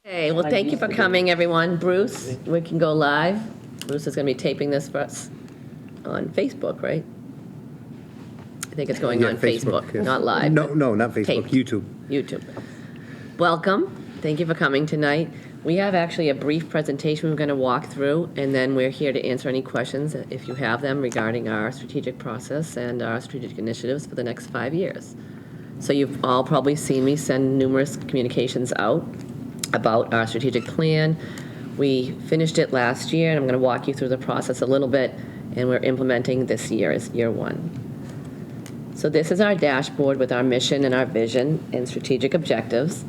Hey, well, thank you for coming, everyone. Bruce, we can go live. Bruce is going to be taping this for us on Facebook, right? I think it's going on Facebook, yes. not live. No, but no, not Facebook, taped. YouTube. YouTube. Welcome. Thank you for coming tonight. We have actually a brief presentation we're going to walk through, and then we're here to answer any questions, if you have them, regarding our strategic process and our strategic initiatives for the next 5 years. So you've all probably seen me send numerous communications out about our strategic plan. We finished it last year, and I'm going to walk you through the process a little bit, and we're implementing this year as year one. So this is our dashboard with our mission and our vision and strategic objectives.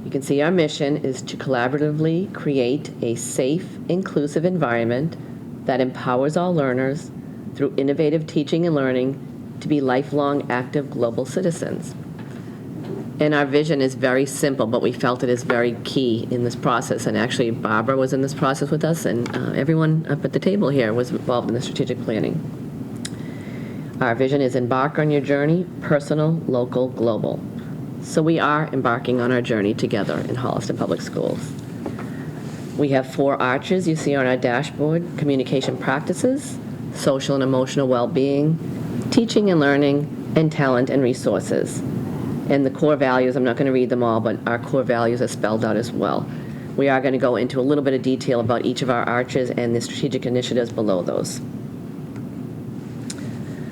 You can see our mission is to collaboratively create a safe, inclusive environment that empowers all learners through innovative teaching and learning to be lifelong active global citizens. And our vision is very simple, but we felt it is very key in this process. And actually, Barbara was in this process with us, and everyone up at the table here was involved in the strategic planning. Our vision is embark on your journey, personal, local, global. So we are embarking on our journey together in Holliston Public Schools. We have 4 arches you see on our dashboard: communication practices, social and emotional well-being, teaching and learning, and talent and resources. And the core values, I'm not going to read them all, but our core values are spelled out as well. We are going to go into a little bit of detail about each of our arches and the strategic initiatives below those.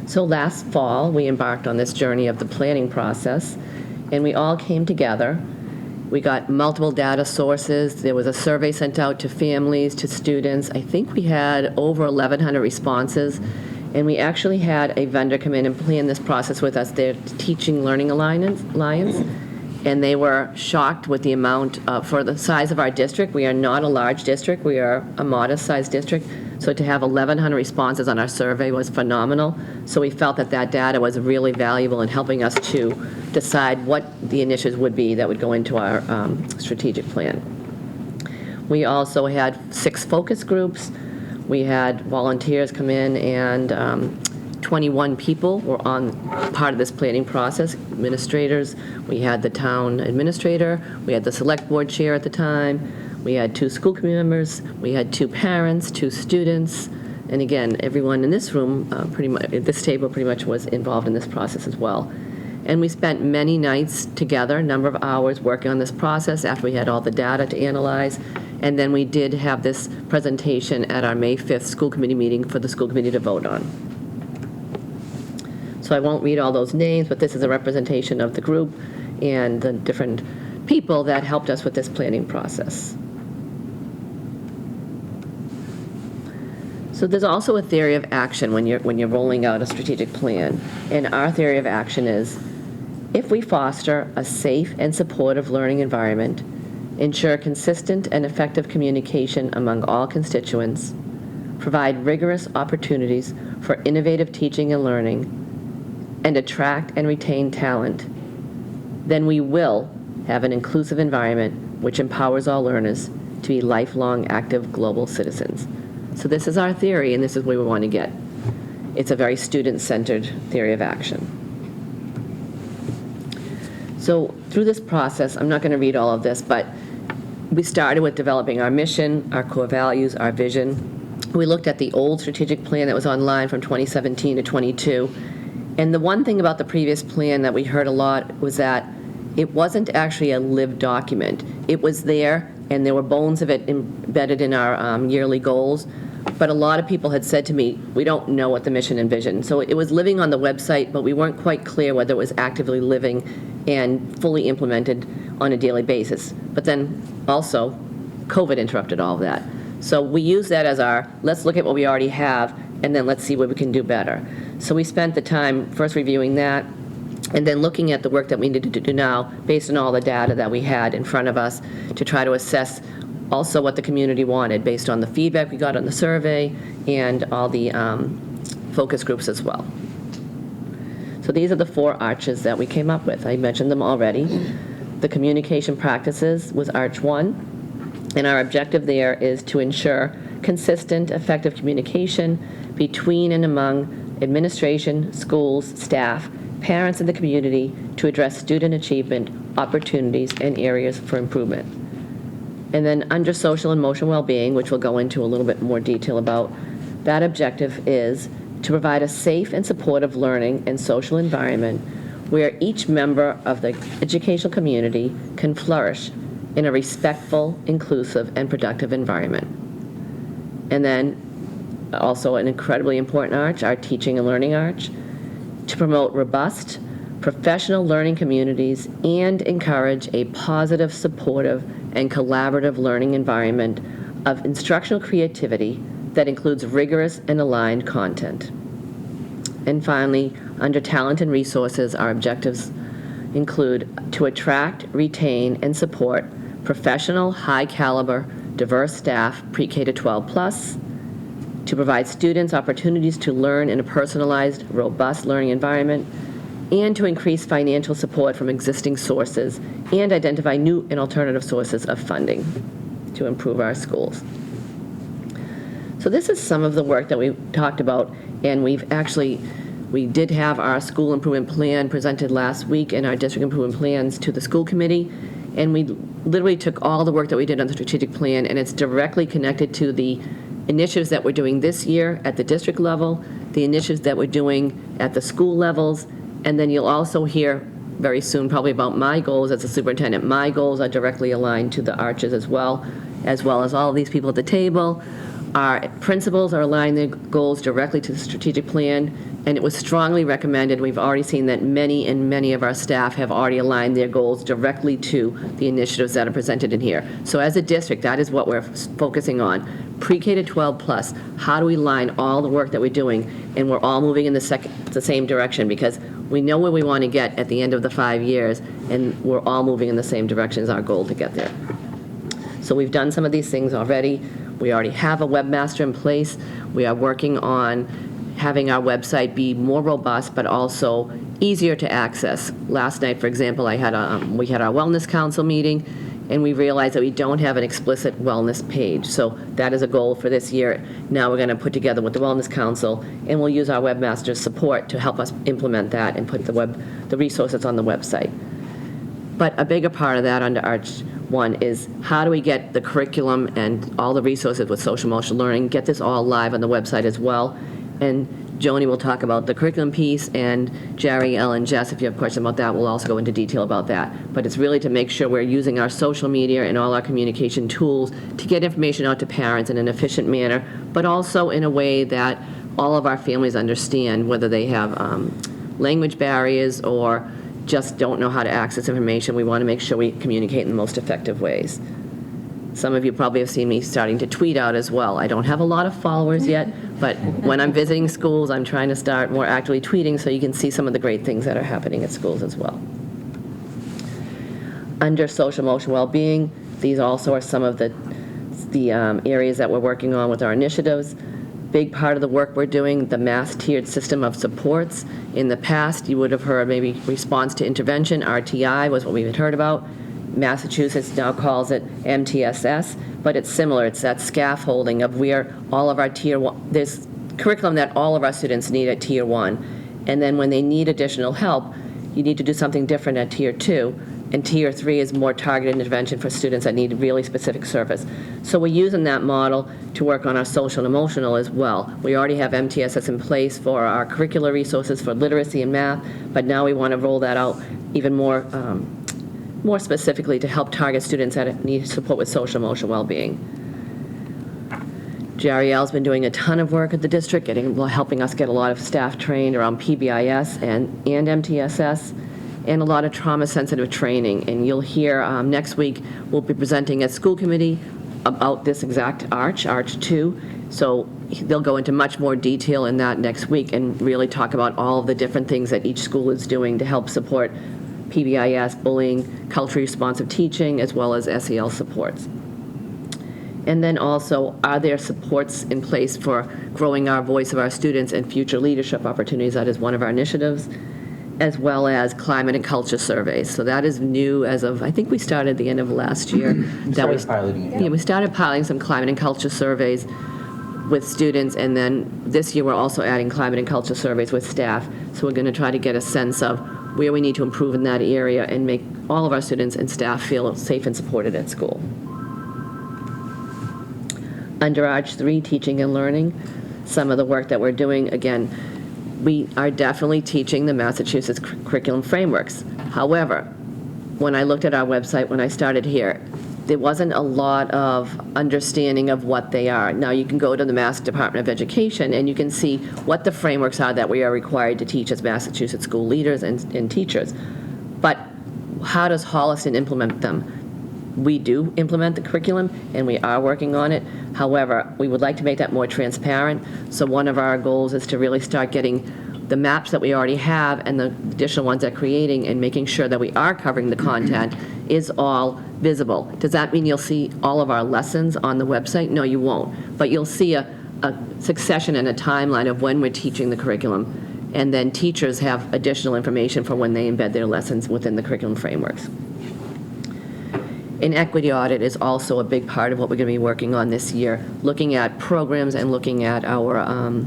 So last fall, we embarked on this journey of the planning process, and we all came together. We got multiple data sources. There was a survey sent out to families, to students. I think we had over 1,100 responses. And we actually had a vendor come in and plan this process with us. They're Teaching Learning Alliance, and they were shocked with the amount, for the size of our district. We are not a large district. We are a modest-sized district. So to have 1,100 responses on our survey was phenomenal. So we felt that that data was really valuable in helping us to decide what the initiatives would be that would go into our strategic plan. We also had 6 focus groups. We had volunteers come in, and 21 people were on part of this planning process, administrators. We had the town administrator, we had the select board chair at the time, we had 2 school committee members, we had 2 parents, 2 students, and again, everyone in this room, pretty much at this table, pretty much was involved in this process as well. And we spent many nights together, a number of hours working on this process after we had all the data to analyze. And then we did have this presentation at our May 5th school committee meeting for the school committee to vote on. So I won't read all those names, but this is a representation of the group and the different people that helped us with this planning process. So there's also a theory of action when you're rolling out a strategic plan. And our theory of action is, if we foster a safe and supportive learning environment, ensure consistent and effective communication among all constituents, provide rigorous opportunities for innovative teaching and learning, and attract and retain talent, then we will have an inclusive environment which empowers all learners to be lifelong active global citizens. So this is our theory, and this is where we want to get. It's a very student-centered theory of action. So through this process, I'm not going to read all of this, but we started with developing our mission, our core values, our vision. We looked at the old strategic plan that was online from 2017 to 22. And the one thing about the previous plan that we heard a lot was that it wasn't actually a lived document. It was there, and there were bones of it embedded in our yearly goals. But a lot of people had said to me, we don't know what the mission and vision. So it was living on the website, but we weren't quite clear whether it was actively living and fully implemented on a daily basis. But then also, COVID interrupted all of that. So we use that as our, let's look at what we already have, and then let's see what we can do better. So we spent the time first reviewing that, and then looking at the work that we needed to do now based on all the data that we had in front of us to try to assess also what the community wanted based on the feedback we got on the survey and all the focus groups as well. So these are the 4 arches that we came up with. I mentioned them already. The communication practices was Arch 1, and our objective there is to ensure consistent, effective communication between and among administration, schools, staff, parents, and the community to address student achievement, opportunities, and areas for improvement. And then under social and emotional well-being, which we'll go into a little bit more detail about, that objective is to provide a safe and supportive learning and social environment where each member of the educational community can flourish in a respectful, inclusive, and productive environment. And then also an incredibly important arch, our teaching and learning arch, to promote robust, professional learning communities and encourage a positive, supportive, and collaborative learning environment of instructional creativity that includes rigorous and aligned content. And finally, under talent and resources, our objectives include to attract, retain, and support professional, high-caliber, diverse staff, pre-K to 12 plus, to provide students opportunities to learn in a personalized, robust learning environment, and to increase financial support from existing sources and identify new and alternative sources of funding to improve our schools. So this is some of the work that we talked about, and we did have our school improvement plan presented last week and our district improvement plans to the school committee, and we literally took all the work that we did on the strategic plan, and it's directly connected to the initiatives that we're doing this year at the district level, the initiatives that we're doing at the school levels, and then you'll also hear very soon probably about my goals as a superintendent. My goals are directly aligned to the arches as well as all of these people at the table. Our principals are aligning their goals directly to the strategic plan, and it was strongly recommended. We've already seen that many of our staff have already aligned their goals directly to the initiatives that are presented in here. So as a district, that is what we're focusing on. Pre-K to 12 plus, how do we line all the work that we're doing, and we're all moving in the same direction, because we know where we want to get at the end of the 5 years, and we're all moving in the same direction as our goal to get there. So we've done some of these things already. We already have a webmaster in place. We are working on having our website be more robust, but also easier to access. Last night, for example, we had our wellness council meeting, and we realized that we don't have an explicit wellness page. So that is a goal for this year. Now we're going to put together with the Wellness Council, and we'll use our webmaster's support to help us implement that and put the resources on the website. But a bigger part of that under Arch 1 is how do we get the curriculum and all the resources with social emotional learning, get this all live on the website as well. And Joni will talk about the curriculum piece, and Jerry, Ellen, Jess, if you have questions about that, we'll also go into detail about that. But it's really to make sure we're using our social media and all our communication tools to get information out to parents in an efficient manner, but also in a way that all of our families understand, whether they have language barriers or just don't know how to access information. We want to make sure we communicate in the most effective ways. Some of you probably have seen me starting to tweet out as well. I don't have a lot of followers yet, but when I'm visiting schools, I'm trying to start more actively tweeting so you can see some of the great things that are happening at schools as well. Under social emotional well-being, these also are some of the areas that we're working on with our initiatives. Big part of the work we're doing, the mass tiered system of supports. In the past, you would have heard maybe response to intervention, RTI was what we had heard about. Massachusetts now calls it MTSS, but it's similar. It's that scaffolding of where all of our tier one, there's curriculum that all of our students need at tier 1. And then when they need additional help, you need to do something different at tier 2. And tier 3 is more targeted intervention for students that need really specific service. So we're using that model to work on our social and emotional as well. We already have MTSS in place for our curricular resources for literacy and math, but now we want to roll that out even more specifically to help target students that need support with social emotional well-being. Jariel's been doing a ton of work at the district, helping us get a lot of staff trained around PBIS and MTSS, and a lot of trauma-sensitive training. And you'll hear next week, we'll be presenting at school committee about this exact Arch 2. So they'll go into much more detail in that next week and really talk about all of the different things that each school is doing to help support PBIS, bullying, culturally responsive teaching, as well as SEL supports. And then also, are there supports in place for growing our voice of our students and future leadership opportunities? That is one of our initiatives, as well as climate and culture surveys. So that is new as of, I think we started at the end of last year. We started piloting it. Yeah, we started piloting some climate and culture surveys with students, and then this year we're also adding climate and culture surveys with staff. So we're going to try to get a sense of where we need to improve in that area and make all of our students and staff feel safe and supported at school. Under Arch 3, Teaching and Learning, some of the work that we're doing, again, we are definitely teaching the Massachusetts curriculum frameworks. However, when I looked at our website when I started here, there wasn't a lot of understanding of what they are. Now, you can go to the Mass Department of Education and you can see what the frameworks are that we are required to teach as Massachusetts school leaders and teachers. But how does Holliston implement them? We do implement the curriculum, and we are working on it. However, we would like to make that more transparent. So one of our goals is to really start getting the maps that we already have and the additional ones that we're creating and making sure that we are covering the content is all visible. Does that mean you'll see all of our lessons on the website? No, you won't. But you'll see a succession and a timeline of when we're teaching the curriculum, and then teachers have additional information for when they embed their lessons within the curriculum frameworks. An equity audit is also a big part of what we're going to be working on this year, looking at programs and looking at our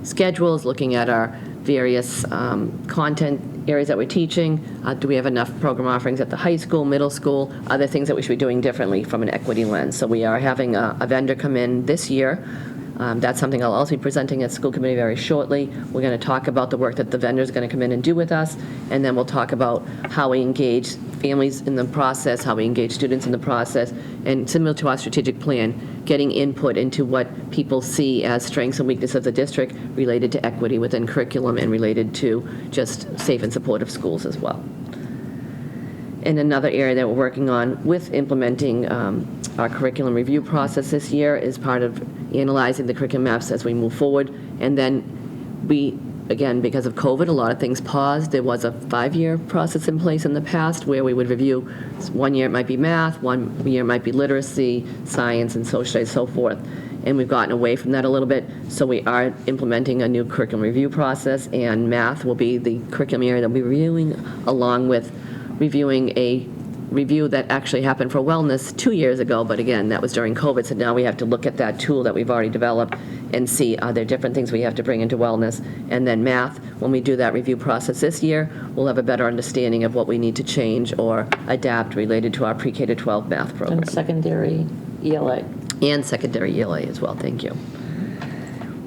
schedules, looking at our various content areas that we're teaching. Do we have enough program offerings at the high school, middle school, other things that we should be doing differently from an equity lens. So we are having a vendor come in this year. That's something I'll also be presenting at school committee very shortly. We're going to talk about the work that the vendor is going to come in and do with us, and then we'll talk about how we engage families in the process, how we engage students in the process, and similar to our strategic plan, getting input into what people see as strengths and weaknesses of the district related to equity within curriculum and related to just safe and supportive schools as well. And another area that we're working on with implementing our curriculum review process this year is part of analyzing the curriculum maps as we move forward. And then we, again, because of COVID, a lot of things paused. There was a 5-year process in place in the past where we would review, 1 year it might be math, 1 year it might be literacy, science, and social studies, so forth. And we've gotten away from that a little bit, so we are implementing a new curriculum review process, and math will be the curriculum area that we'll be reviewing, along with reviewing a review that actually happened for wellness 2 years ago, but again, that was during COVID, so now we have to look at that tool that we've already developed and see are there different things we have to bring into wellness. And then math, when we do that review process this year, we'll have a better understanding of what we need to change or adapt related to our pre-K to 12 math program. And secondary ELA. And secondary ELA as well, thank you.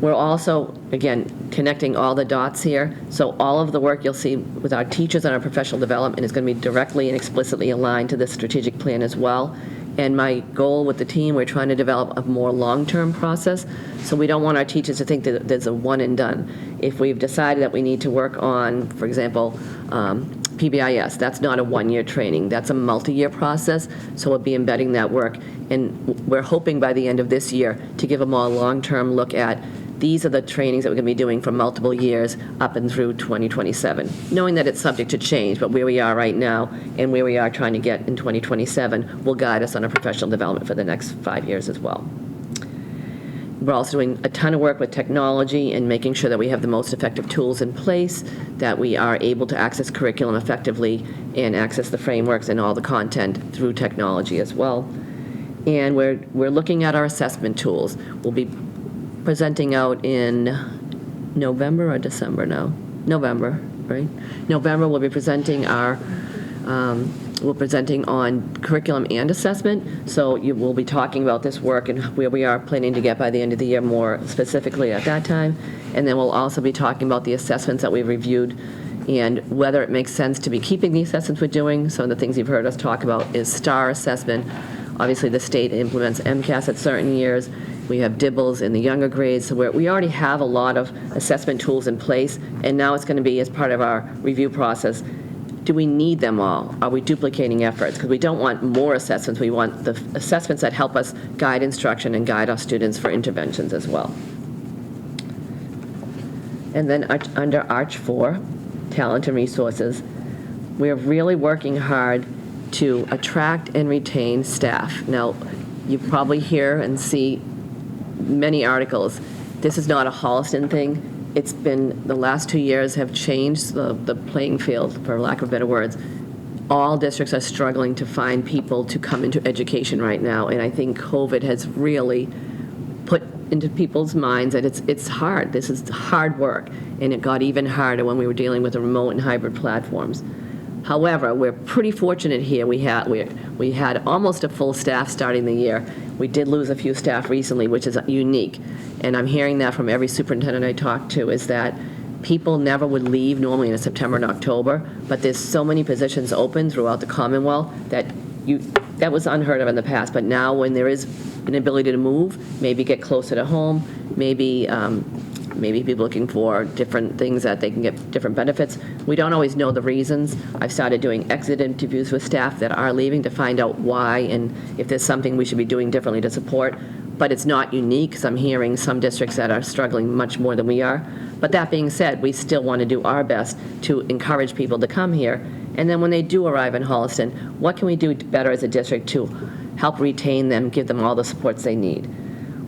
We're also, again, connecting all the dots here. So all of the work you'll see with our teachers and our professional development is going to be directly and explicitly aligned to this strategic plan as well. And my goal with the team, we're trying to develop a more long-term process. So we don't want our teachers to think that there's a one and done. If we've decided that we need to work on, for example, PBIS, that's not a one-year training. That's a multi-year process. So we'll be embedding that work. And we're hoping by the end of this year to give a more long-term look at these are the trainings that we're going to be doing for multiple years up and through 2027, knowing that it's subject to change, but where we are right now and where we are trying to get in 2027 will guide us on our professional development for the next 5 years as well. We're also doing a ton of work with technology and making sure that we have the most effective tools in place, that we are able to access curriculum effectively and access the frameworks and all the content through technology as well. And we're looking at our assessment tools. We'll be presenting out in November or December now? November, right? November we'll be presenting our, we're presenting on curriculum and assessment. So we'll be talking about this work and where we are planning to get by the end of the year more specifically at that time. And then we'll also be talking about the assessments that we've reviewed and whether it makes sense to be keeping the assessments we're doing. Some of the things you've heard us talk about is STAR assessment. Obviously, the state implements MCAS at certain years. We have DIBELS in the younger grades, so we already have a lot of assessment tools in place, and now it's going to be as part of our review process. Do we need them all? Are we duplicating efforts? Because we don't want more assessments. We want the assessments that help us guide instruction and guide our students for interventions as well. And then under Arch 4, Talent and Resources, we're really working hard to attract and retain staff. Now, you probably hear and see many articles. This is not a Holliston thing. It's been, the last 2 years have changed the playing field, for lack of better words. All districts are struggling to find people to come into education right now, and I think COVID has really put into people's minds that it's hard. This is hard work, and it got even harder when we were dealing with the remote and hybrid platforms. However, we're pretty fortunate here. We had almost a full staff starting the year. We did lose a few staff recently, which is unique. And I'm hearing that from every superintendent I talk to, is that people never would leave normally in September and October, but there's so many positions open throughout the Commonwealth that was unheard of in the past. But now when there is an ability to move, maybe get closer to home, maybe people looking for different things that they can get different benefits. We don't always know the reasons. I've started doing exit interviews with staff that are leaving to find out why and if there's something we should be doing differently to support. But it's not unique, because I'm hearing some districts that are struggling much more than we are. But that being said, we still want to do our best to encourage people to come here. And then when they do arrive in Holliston, what can we do better as a district to help retain them, give them all the supports they need?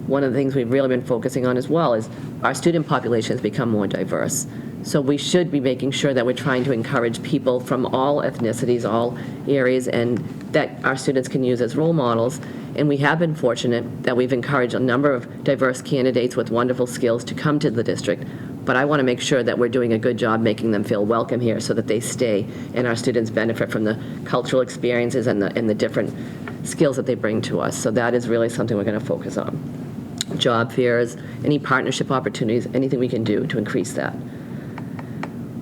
One of the things we've really been focusing on as well is our student population has become more diverse. So we should be making sure that we're trying to encourage people from all ethnicities, all areas, and that our students can use as role models. And we have been fortunate that we've encouraged a number of diverse candidates with wonderful skills to come to the district. But I want to make sure that we're doing a good job making them feel welcome here so that they stay and our students benefit from the cultural experiences and the different skills that they bring to us. So that is really something we're going to focus on. Job fairs, any partnership opportunities, anything we can do to increase that.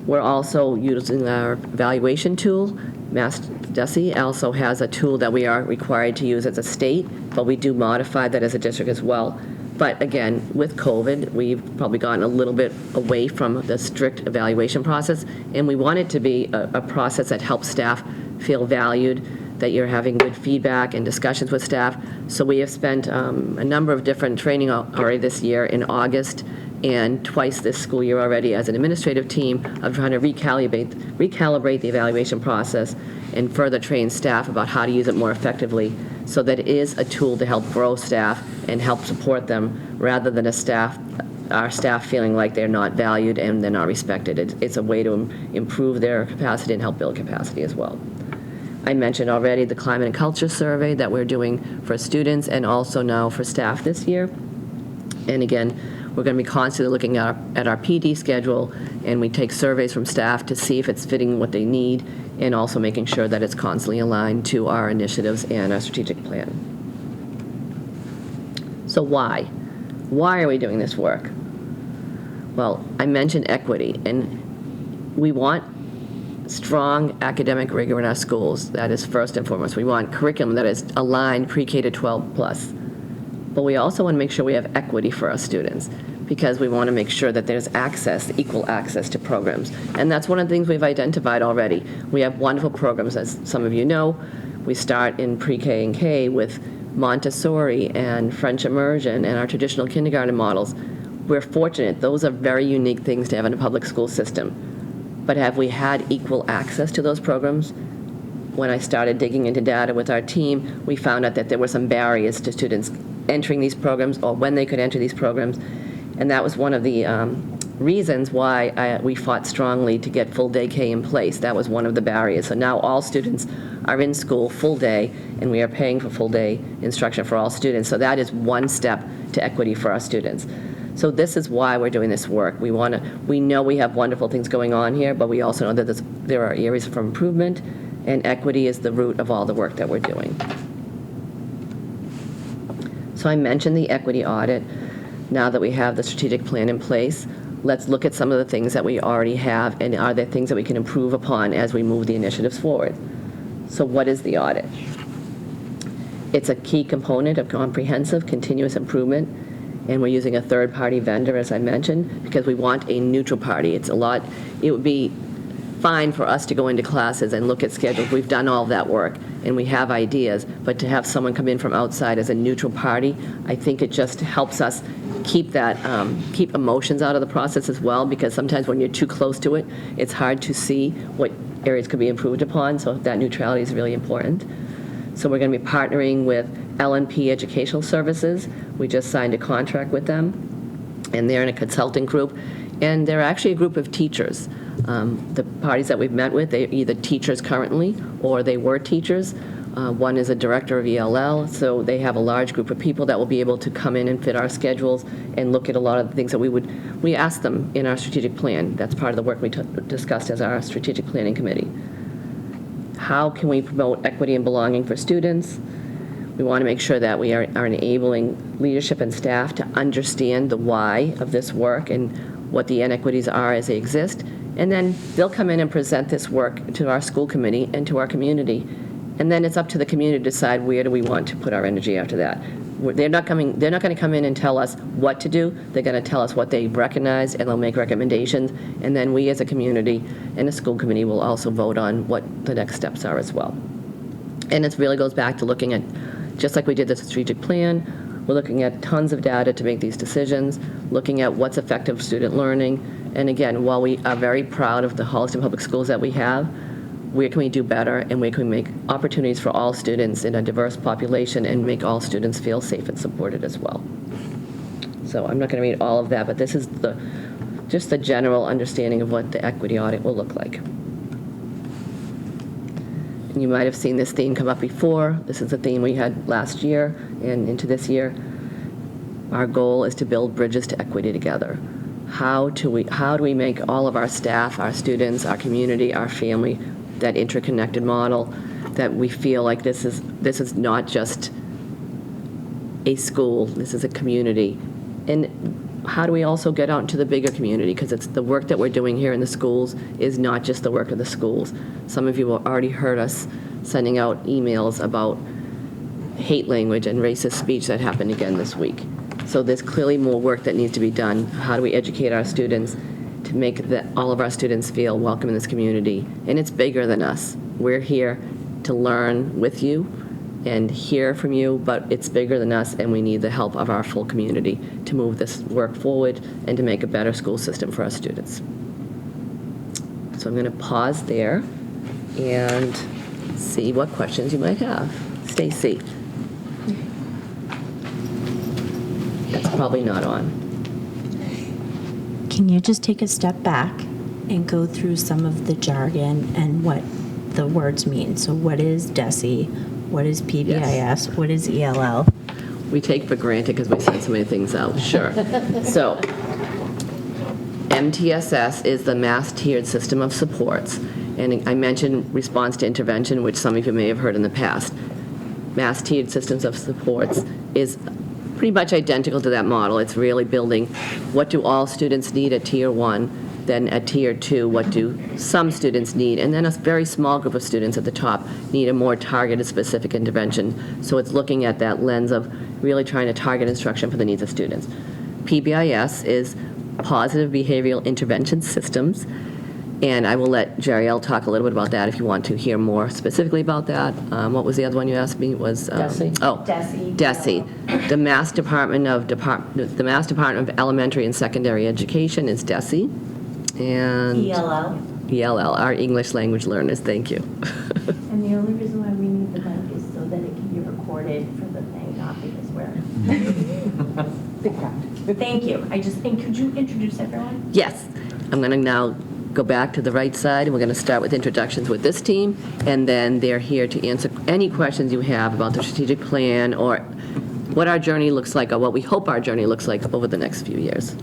We're also using our evaluation tool. Mass DESE also has a tool that we are required to use as a state, but we do modify that as a district as well. But again, with COVID, we've probably gotten a little bit away from the strict evaluation process, and we want it to be a process that helps staff feel valued, that you're having good feedback and discussions with staff. So we have spent a number of different training already this year in August and twice this school year already as an administrative team of trying to recalibrate the evaluation process and further train staff about how to use it more effectively, so that it is a tool to help grow staff and help support them rather than our staff feeling like they're not valued and they're not respected. It's a way to improve their capacity and help build capacity as well. I mentioned already the climate and culture survey that we're doing for students and also now for staff this year. And again, we're going to be constantly looking at our PD schedule, and we take surveys from staff to see if it's fitting what they need, and also making sure that it's constantly aligned to our initiatives and our strategic plan. So why? Why are we doing this work? Well, I mentioned equity, and we want strong academic rigor in our schools. That is first and foremost. We want curriculum that is aligned pre-K to 12 plus. But we also want to make sure we have equity for our students, because we want to make sure that there's access, equal access to programs. And that's one of the things we've identified already. We have wonderful programs, as some of you know. We start in pre-K and K with Montessori and French immersion and our traditional kindergarten models. We're fortunate. Those are very unique things to have in a public school system. But have we had equal access to those programs? When I started digging into data with our team, we found out that there were some barriers to students entering these programs or when they could enter these programs. And that was one of the reasons why we fought strongly to get full day K in place. That was one of the barriers. So now all students are in school full day, and we are paying for full day instruction for all students. So that is one step to equity for our students. So this is why we're doing this work. We know we have wonderful things going on here, but we also know that there are areas for improvement, and equity is the root of all the work that we're doing. So I mentioned the equity audit. Now that we have the strategic plan in place, let's look at some of the things that we already have, and are there things that we can improve upon as we move the initiatives forward. So what is the audit? It's a key component of comprehensive continuous improvement, and we're using a third-party vendor, as I mentioned, because we want a neutral party. It would be fine for us to go into classes and look at schedules. We've done all that work, and we have ideas, but to have someone come in from outside as a neutral party, I think it just helps us keep emotions out of the process as well, because sometimes when you're too close to it, it's hard to see what areas could be improved upon, so that neutrality is really important. So we're going to be partnering with L&P Educational Services. We just signed a contract with them, and they're in a consulting group, and they're actually a group of teachers. The parties that we've met with, they're either teachers currently or they were teachers. One is a director of ELL, so they have a large group of people that will be able to come in and fit our schedules and look at a lot of the things that we asked them in our strategic plan. That's part of the work we discussed as our strategic planning committee. How can we promote equity and belonging for students? We want to make sure that we are enabling leadership and staff to understand the why of this work and what the inequities are as they exist. And then they'll come in and present this work to our school committee and to our community. And then it's up to the community to decide where do we want to put our energy after that. They're not going to come in and tell us what to do. They're going to tell us what they recognize, and they'll make recommendations. And then we as a community and the school committee will also vote on what the next steps are as well. And it really goes back to looking at, just like we did the strategic plan, we're looking at tons of data to make these decisions, looking at what's effective student learning. And again, while we are very proud of the Holliston Public Schools that we have, where can we do better, and where can we make opportunities for all students in a diverse population and make all students feel safe and supported as well. So I'm not going to read all of that, but this is just the general understanding of what the equity audit will look like. And you might have seen this theme come up before. This is a theme we had last year and into this year. Our goal is to build bridges to equity together. How do we make all of our staff, our students, our community, our family, that interconnected model, that we feel like this is not just a school, this is a community. And how do we also get out into the bigger community? Because it's the work that we're doing here in the schools is not just the work of the schools. Some of you have already heard us sending out emails about hate language and racist speech that happened again this week. So there's clearly more work that needs to be done. How do we educate our students to make all of our students feel welcome in this community? And it's bigger than us. We're here to learn with you and hear from you, but it's bigger than us, and we need the help of our full community to move this work forward and to make a better school system for our students. So I'm going to pause there and see what questions you might have. Stacy. That's probably not on. Can you just take a step back and go through some of the jargon and what the words mean? So what is DESE? What is PBIS? Yes. What is ELL? We take for granted because we send so many things out. Sure. So MTSS is the Mass Tiered System of Supports. And I mentioned response to intervention, which some of you may have heard in the past. Mass Tiered Systems of Supports is pretty much identical to that model. It's really building what do all students need at Tier 1, then at Tier 2, what do some students need, and then a very small group of students at the top need a more targeted, specific intervention. So it's looking at that lens of really trying to target instruction for the needs of students. PBIS is Positive Behavioral Intervention Systems, and I will let Jeriel talk a little bit about that if you want to hear more specifically about that. What was the other one you asked me? Was DESE. Oh, DESE. The Mass Department of Elementary and Secondary Education is DESE, and ELL, our English language learners. Thank you. And the only reason why we need the mic is so that it can be recorded for the thing, not because we're big crowd. Thank you. I just think, could you introduce everyone? Yes, I'm going to now go back to the right side, and we're going to start with introductions with this team, and then they're here to answer any questions you have about the strategic plan or what our journey looks like, or what we hope our journey looks like over the next few years.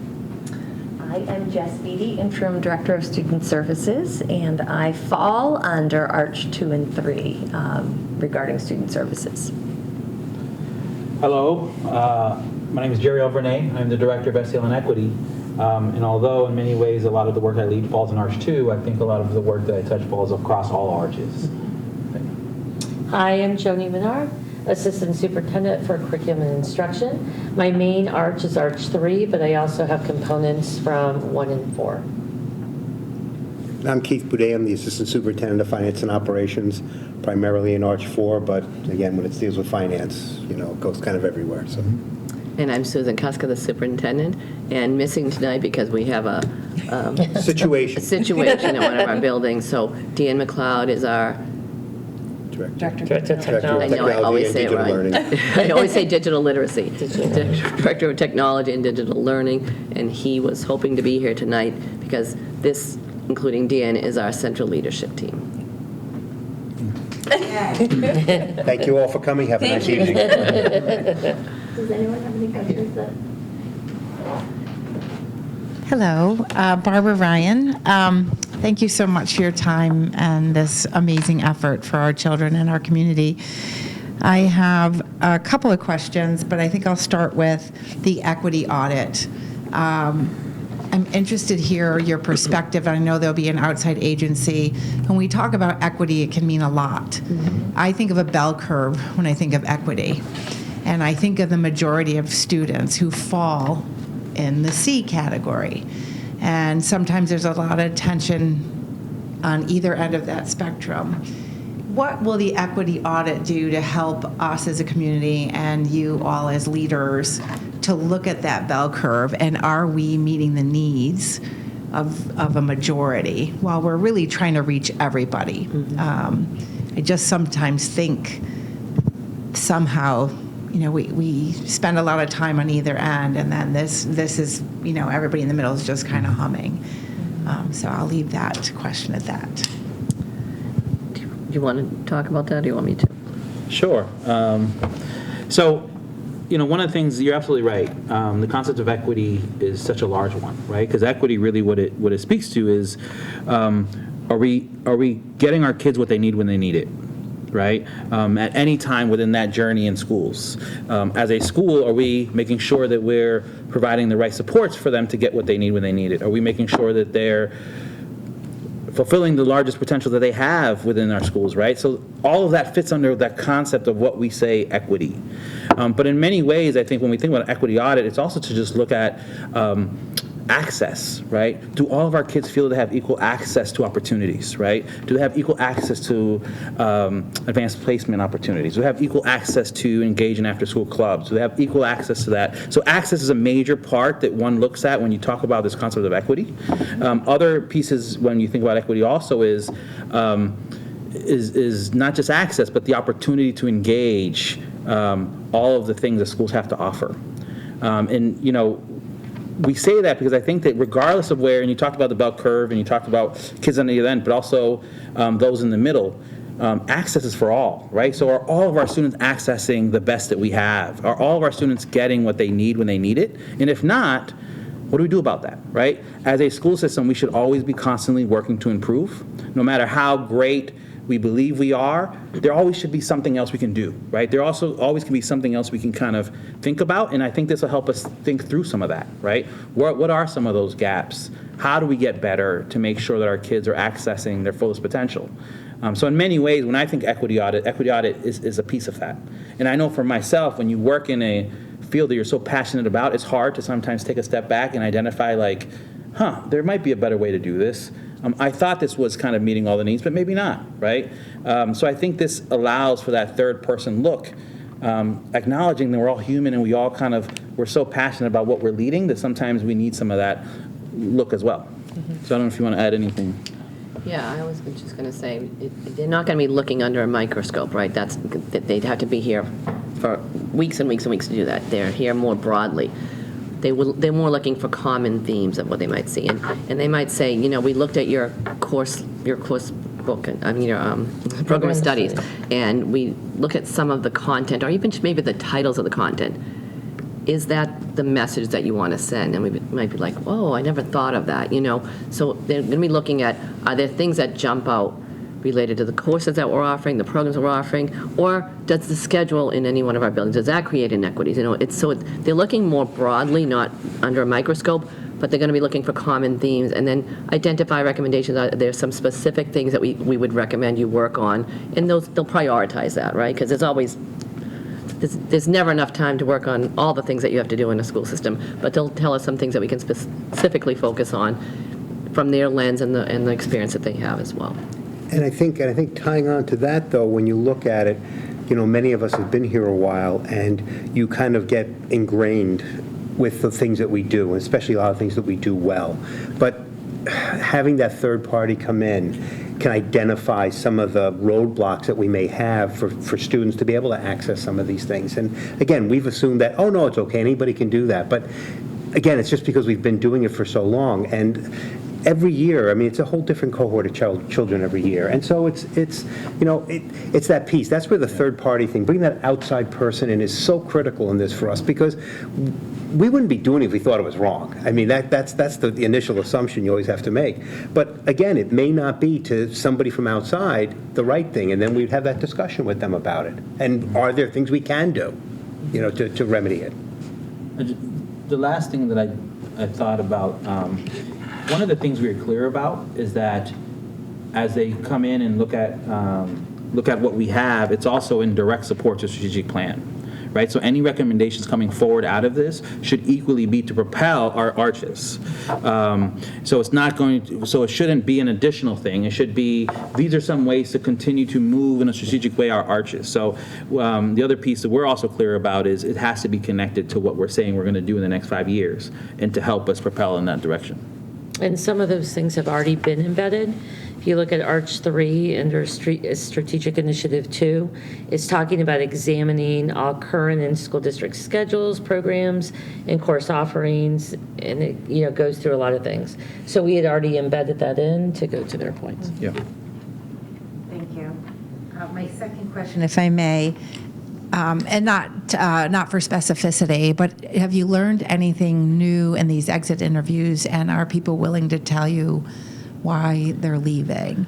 I am Jess Beatty, Interim Director of Student Services, and I fall under ARCH 2 and 3 regarding student services. Hello, my name is Jerry Overnay. I'm the Director of SEL and Equity. And although in many ways a lot of the work I lead falls in ARCH 2, I think a lot of the work that I touch falls across all arches. Hi, I'm Joni Menard, Assistant Superintendent for Curriculum and Instruction. My main ARCH is ARCH 3, but I also have components from 1 and 4. I'm Keith Boudet. I'm the Assistant Superintendent of Finance and Operations, primarily in ARCH 4, but again, when it deals with finance, it goes kind of everywhere. So. And I'm Susan Kuska, the superintendent, and missing tonight because we have a Situation. situation at one of our buildings. So Dan McLeod is our, Director Director of of Technology. I know, I Technology always and say it Digital right. Learning. I always say digital literacy. Director of Technology and Digital Learning, and he was hoping to be here tonight because this, including Dan, is our central leadership team. Thank you all for coming. Have a nice evening. Does anyone have any questions that? Hello, Barbara Ryan. Thank you so much for your time and this amazing effort for our children and our community. I have a couple of questions, but I think I'll start with the equity audit. I'm interested to hear your perspective. I know there'll be an outside agency. When we talk about equity, it can mean a lot. I think of a bell curve when I think of equity. And I think of the majority of students who fall in the C category. And sometimes there's a lot of tension on either end of that spectrum. What will the equity audit do to help us as a community and you all as leaders to look at that bell curve, and are we meeting the needs of a majority while we're really trying to reach everybody? I just sometimes think somehow, we spend a lot of time on either end, and then this is, everybody in the middle is just kind of humming. So I'll leave that question at that. Do you want to talk about that, or do you want me to? Sure. So, one of the things, you're absolutely right. The concept of equity is such a large one, right? Because equity really what it speaks to is, are we getting our kids what they need when they need it, right? At any time within that journey in schools. As a school, are we making sure that we're providing the right supports for them to get what they need when they need it? Are we making sure that they're fulfilling the largest potential that they have within our schools, right? So all of that fits under that concept of what we say equity. But in many ways, I think when we think about equity audit, it's also to just look at access, right? Do all of our kids feel they have equal access to opportunities, right? Do they have equal access to advanced placement opportunities? Do they have equal access to engage in after-school clubs? Do they have equal access to that? So access is a major part that one looks at when you talk about this concept of equity. Other pieces when you think about equity also is not just access, but the opportunity to engage all of the things that schools have to offer. We say that because I think that regardless of where, and you talked about the bell curve, and you talked about kids on the other end, but also those in the middle, access is for all, right? So are all of our students accessing the best that we have? Are all of our students getting what they need when they need it? And if not, what do we do about that, right? As a school system, we should always be constantly working to improve. No matter how great we believe we are, there always should be something else we can do, right? There also always can be something else we can kind of think about, and I think this will help us think through some of that, right? What are some of those gaps? How do we get better to make sure that our kids are accessing their fullest potential? So in many ways, when I think equity audit is a piece of that. And I know for myself, when you work in a field that you're so passionate about, it's hard to sometimes take a step back and identify there might be a better way to do this. I thought this was kind of meeting all the needs, but maybe not, right? So I think this allows for that third person look, acknowledging that we're all human and we're so passionate about what we're leading that sometimes we need some of that look as well. So I don't know if you want to add anything. Yeah, I was just going to say, they're not going to be looking under a microscope, right? They'd have to be here for weeks and weeks and weeks to do that. They're here more broadly. They're more looking for common themes of what they might see. And they might say, we looked at your course book, your program of studies, and we look at some of the content, or even maybe the titles of the content. Is that the message that you want to send? And we might be like, oh, I never thought of that, So they're going to be looking at, are there things that jump out related to the courses that we're offering, the programs that we're offering, or does the schedule in any one of our buildings, does that create inequities? They're looking more broadly, not under a microscope, but they're going to be looking for common themes and then identify recommendations. There's some specific things that we would recommend you work on, and they'll prioritize that, right? Because there's never enough time to work on all the things that you have to do in a school system, but they'll tell us some things that we can specifically focus on from their lens and the experience that they have as well. And I think tying on to that, though, when you look at it, many of us have been here a while, and you kind of get ingrained with the things that we do, and especially a lot of things that we do well. But having that third party come in can identify some of the roadblocks that we may have for students to be able to access some of these things. And again, we've assumed that, oh, no, it's okay, anybody can do that. But again, it's just because we've been doing it for so long. And every year, I mean, it's a whole different cohort of children every year. And so it's it's that piece. That's where the third-party thing, bringing that outside person in is so critical in this for us, because we wouldn't be doing it if we thought it was wrong. I mean, that's the initial assumption you always have to make. But again, it may not be to somebody from outside the right thing, and then we'd have that discussion with them about it. And are there things we can do, to remedy it? The last thing that I thought about, one of the things we are clear about is that as they come in and look at what we have, it's also in direct support to strategic plan, right? So any recommendations coming forward out of this should equally be to propel our arches. So it's not so it shouldn't be an additional thing. It should be, these are some ways to continue to move in a strategic way our arches. So the other piece that we're also clear about is it has to be connected to what we're saying we're going to do in the next 5 years and to help us propel in that direction. And some of those things have already been embedded. If you look at Arch 3 under Strategic Initiative 2, it's talking about examining all current and school district schedules, programs, and course offerings, and it goes through a lot of things. So we had already embedded that in to go to their points. Yeah. Thank you. My second question, if I may, and not for specificity, but have you learned anything new in these exit interviews, and are people willing to tell you why they're leaving?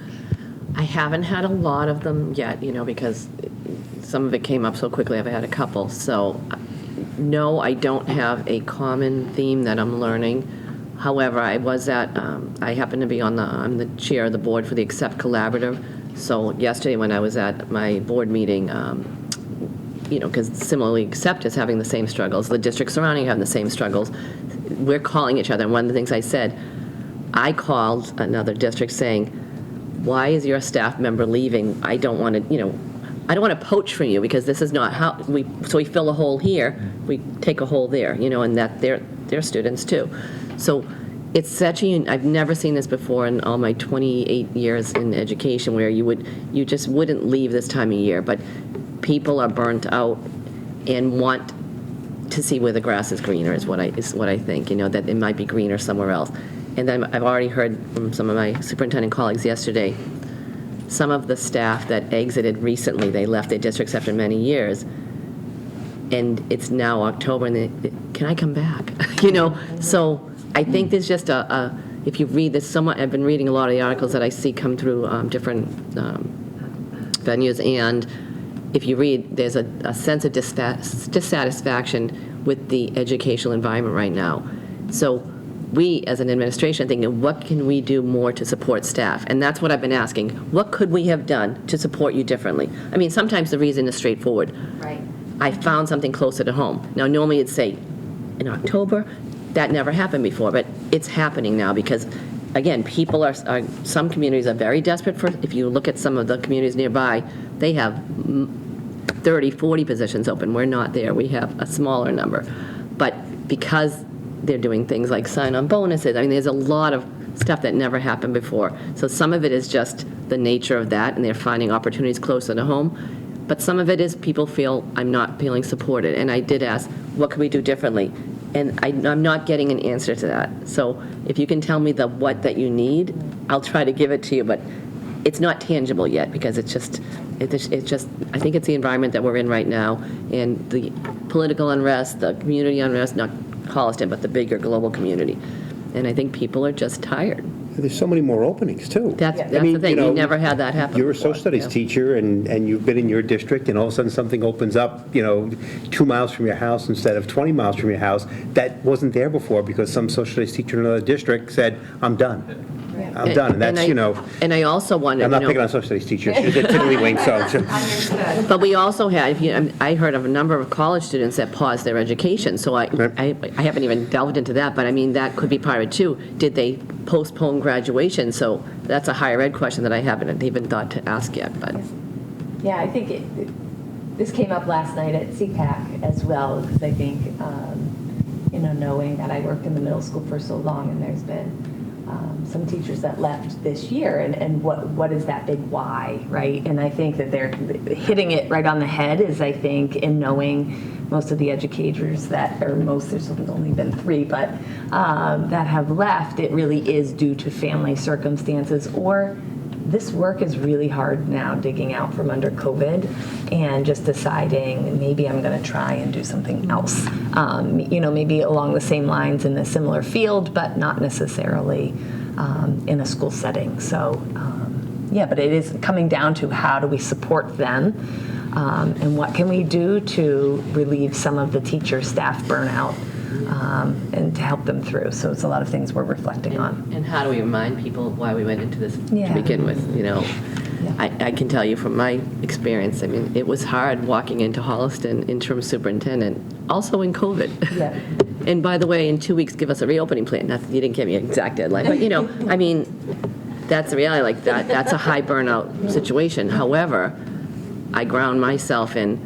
I haven't had a lot of them yet, because some of it came up so quickly. I've had a couple. So, no, I don't have a common theme that I'm learning. However, I happen to be I'm the chair of the board for the Accept Collaborative. So yesterday when I was at my board meeting, because similarly Accept is having the same struggles, the districts surrounding have the same struggles, we're calling each other. And one of the things I said, I called another district saying, why is your staff member leaving? I don't want to poach from you, because this is not how we fill a hole here, we take a hole there, and that they're students too. So it's such I've never seen this before in all my 28 years in education, where you just wouldn't leave this time of year, but people are burnt out and want to see where the grass is greener is what I think, that it might be greener somewhere else. And then I've already heard from some of my superintendent colleagues yesterday, some of the staff that exited recently, they left their districts after many years, and it's now October, and can I come back? So I think there's just if you read this somewhat, I've been reading a lot of the articles that I see come through different venues, and if you read, there's a sense of dissatisfaction with the educational environment right now. So we, as an administration, are thinking, what can we do more to support staff? And that's what I've been asking. What could we have done to support you differently? I mean, sometimes the reason is straightforward. Right. I found something closer to home. Now, normally it'd say, in October, that never happened before, but it's happening now because, again, people some communities are very desperate for, if you look at some of the communities nearby, they have 30, 40 positions open. We're not there. We have a smaller number. But because they're doing things like sign-on bonuses, I mean, there's a lot of stuff that never happened before. So some of it is just the nature of that, and they're finding opportunities closer to home. But some of it is people feel, I'm not feeling supported. And I did ask, what can we do differently? And I'm not getting an answer to that. So if you can tell me the what that you need, I'll try to give it to you. But it's not tangible yet because it's just, I think it's the environment that we're in right now, and the political unrest, the community unrest, not Holliston, but the bigger global community. And I think people are just tired. There's so many more openings, too. That's the thing. You never had that happen You're a before. social studies Yeah. teacher, and you've been in your district, and all of a sudden something opens up, 2 miles from your house instead of 20 miles from your house. That wasn't there before because some social studies teacher in another district said, I'm done. I'm done. And that's, And I also wanted, I'm not picking on social studies teachers. They're typically wing, so. but we also had, I heard of a number of college students that paused their education, so I haven't even delved into that, but I mean, that could be part of it too. Did they postpone graduation? So that's a higher ed question that I haven't even thought to ask yet, but. Yeah, I think this came up last night at CPAC as well, because I think, knowing that I worked in the middle school for so long, and there's been some teachers that left this year, and what is that big why, right? And I think that they're hitting it right on the head is, I think, in knowing most of the educators that, or most, there's only been 3, but that have left, it really is due to family circumstances, or this work is really hard now digging out from under COVID and just deciding maybe I'm going to try and do something else. Maybe along the same lines in a similar field, but not necessarily in a school setting. So, but it is coming down to how do we support them and what can we do to relieve some of the teacher staff burnout and to help them through. So it's a lot of things we're reflecting on. And how do we remind people why we went into this Yeah. to begin with, I can tell you from my experience, I mean, it was hard walking into Holliston, interim superintendent, also in COVID. Yeah. And by the way, in 2 weeks, give us a reopening plan. You didn't give me an exact deadline, but I mean, that's the reality, like that's a high burnout situation. However, I ground myself in,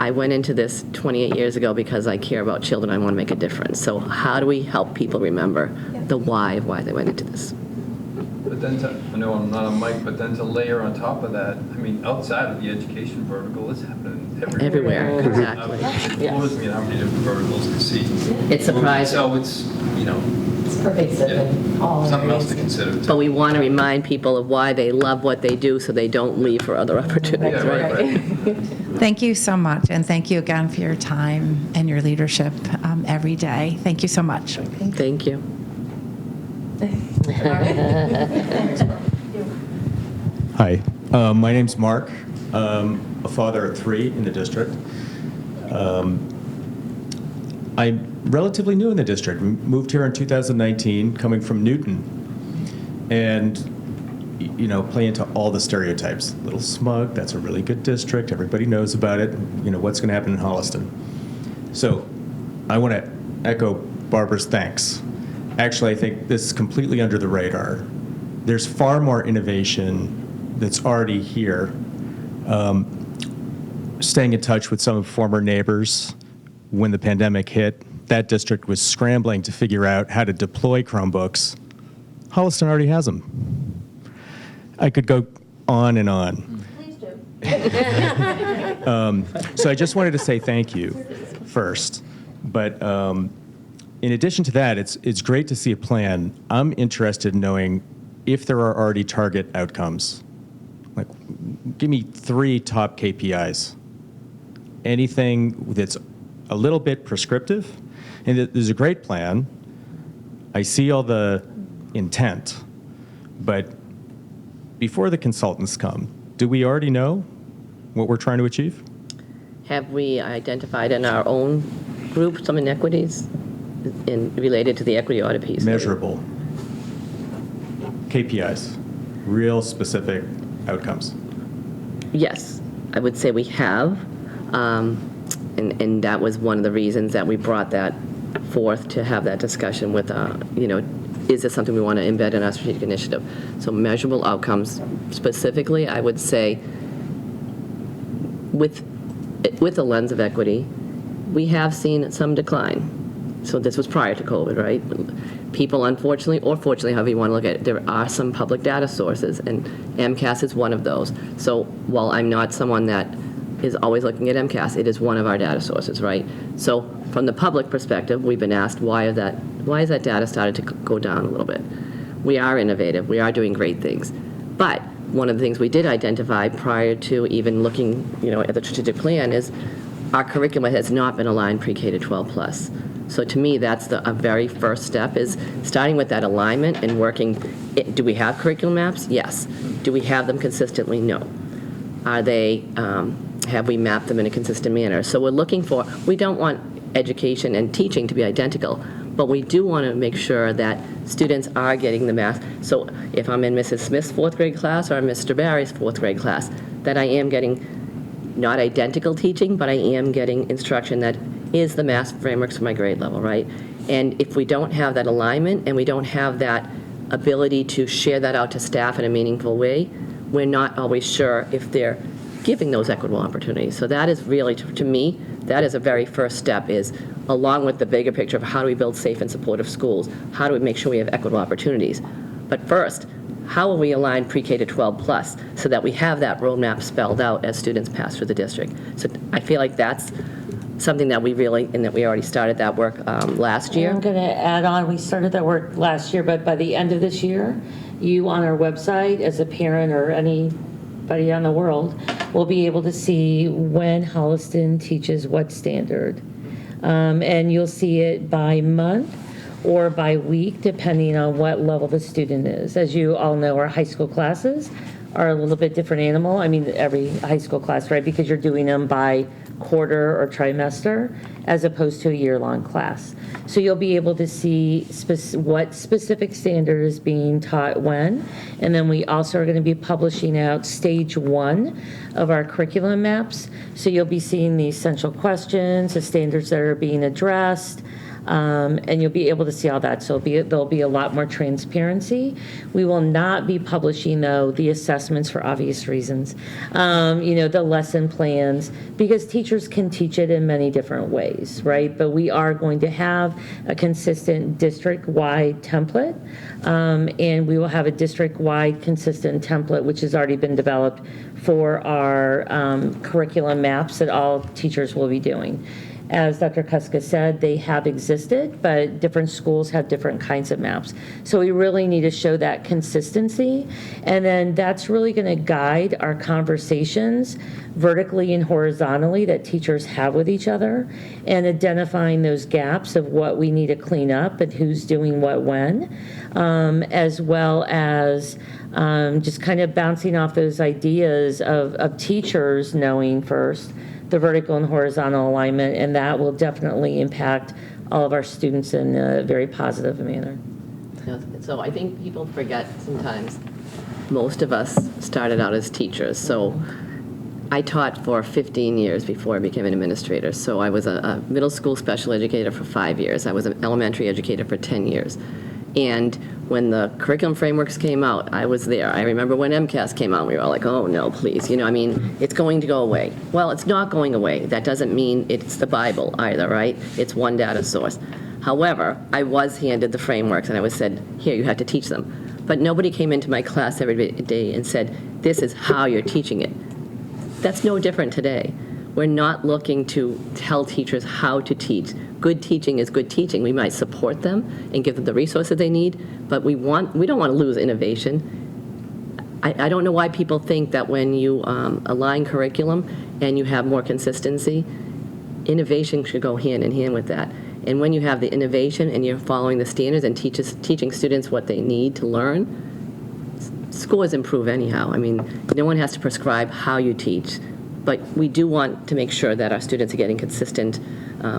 I went into this 28 years ago because I care about children. I want to make a difference. So how do we help people remember the why of why they went into this? But then I know I'm not a mic, but then to layer on top of that, I mean, outside of the education vertical, it's happening everywhere. Exactly. It blows me how many different verticals to see. It's surprising. So it's, It's pervasive in all something else to areas. consider too. But we want to remind people of why they love what they do so they don't leave for other opportunities, Yeah, right? right. Thank you so much, and thank you again for your time and your leadership every day. Thank you so much. Thank you. Hi, my name's Mark. A father of 3 in the district. I'm relatively new in the district. We moved here in 2019, coming from Newton, and play into all the stereotypes. A little smug. That's a really good district. Everybody knows about it. What's going to happen in Holliston. So, I want to echo Barbara's thanks. Actually, I think this is completely under the radar. There's far more innovation that's already here. Staying in touch with some former neighbors when the pandemic hit, that district was scrambling to figure out how to deploy Chromebooks. Holliston already has them. I could go on and on. Please do. So I just wanted to say thank you first. But in addition to that, it's great to see a plan. I'm interested in knowing if there are already target outcomes. Like, give me 3 top KPIs. Anything that's a little bit prescriptive. And there's a great plan. I see all the intent. But before the consultants come, do we already know what we're trying to achieve? Have we identified in our own group some inequities related to the equity audit piece? Measurable. KPIs. Real specific outcomes. Yes, I would say we have. And that was one of the reasons that we brought that forth to have that discussion with, is this something we want to embed in our strategic initiative? So measurable outcomes specifically, I would say, with the lens of equity, we have seen some decline. So this was prior to COVID, right? People, unfortunately, or fortunately, however you want to look at it, there are some public data sources, and MCAS is one of those. So while I'm not someone that is always looking at MCAS, it is one of our data sources, right? So from the public perspective, we've been asked, why has that data started to go down a little bit? We are innovative. We are doing great things. But one of the things we did identify prior to even looking, at the strategic plan is our curriculum has not been aligned pre-K to 12 plus. So to me, that's a very first step, is starting with that alignment and working. Do we have curriculum maps? Yes. Do we have them consistently? No. Are they, have we mapped them in a consistent manner? So we don't want education and teaching to be identical, but we do want to make sure that students are getting the math. So if I'm in Mrs. Smith's 4th grade class or Mr. Barry's 4th grade class, that I am getting not identical teaching, but I am getting instruction that is the math frameworks for my grade level, right? And if we don't have that alignment and we don't have that ability to share that out to staff in a meaningful way, we're not always sure if they're giving those equitable opportunities. So that is really, to me, That is a very first step, is along with the bigger picture of how do we build safe and supportive schools, how do we make sure we have equitable opportunities. But first, how will we align pre-K to 12 plus so that we have that roadmap spelled out as students pass through the district? So I feel like that's something that we really, and that we already started that work last year. I'm going to add on, we started that work last year, but by the end of this year, you on our website as a parent or anybody on the world will be able to see when Holliston teaches what standard. And you'll see it by month or by week, depending on what level the student is. As you all know, our high school classes are a little bit different animal. I mean, every high school class, right? Because you're doing them by quarter or trimester as opposed to a year-long class. So you'll be able to see what specific standard is being taught when. And then we also are going to be publishing out stage 1 of our curriculum maps. So you'll be seeing the essential questions, the standards that are being addressed, and you'll be able to see all that. So there'll be a lot more transparency. We will not be publishing, though, the assessments for obvious reasons, the lesson plans, because teachers can teach it in many different ways, right? But we are going to have a consistent district-wide template, and we will have a district-wide consistent template, which has already been developed for our curriculum maps that all teachers will be doing. As Dr. Kuska said, they have existed, but different schools have different kinds of maps. So we really need to show that consistency, and then that's really going to guide our conversations vertically and horizontally that teachers have with each other, and identifying those gaps of what we need to clean up and who's doing what when, as well as just kind of bouncing off those ideas of teachers knowing first the vertical and horizontal alignment, and that will definitely impact all of our students in a very positive manner. So I think people forget sometimes, most of us started out as teachers. So I taught for 15 years before I became an administrator. So I was a middle school special educator for 5 years. I was an elementary educator for 10 years. And when the curriculum frameworks came out, I was there. I remember when MCAS came out, we were all like, oh, no, please. It's going to go away. Well, it's not going away. That doesn't mean it's the Bible either, right? It's one data source. However, I was handed the frameworks, and I was said, here, you have to teach them. But nobody came into my class every day and said, this is how you're teaching it. That's no different today. We're not looking to tell teachers how to teach. Good teaching is good teaching. We might support them and give them the resources they need, but we don't want to lose innovation. I don't know why people think that when you align curriculum and you have more consistency, innovation should go hand in hand with that. And when you have the innovation and you're following the standards and teaching students what they need to learn, scores improve anyhow. No one has to prescribe how you teach, but we do want to make sure that our students are getting consistent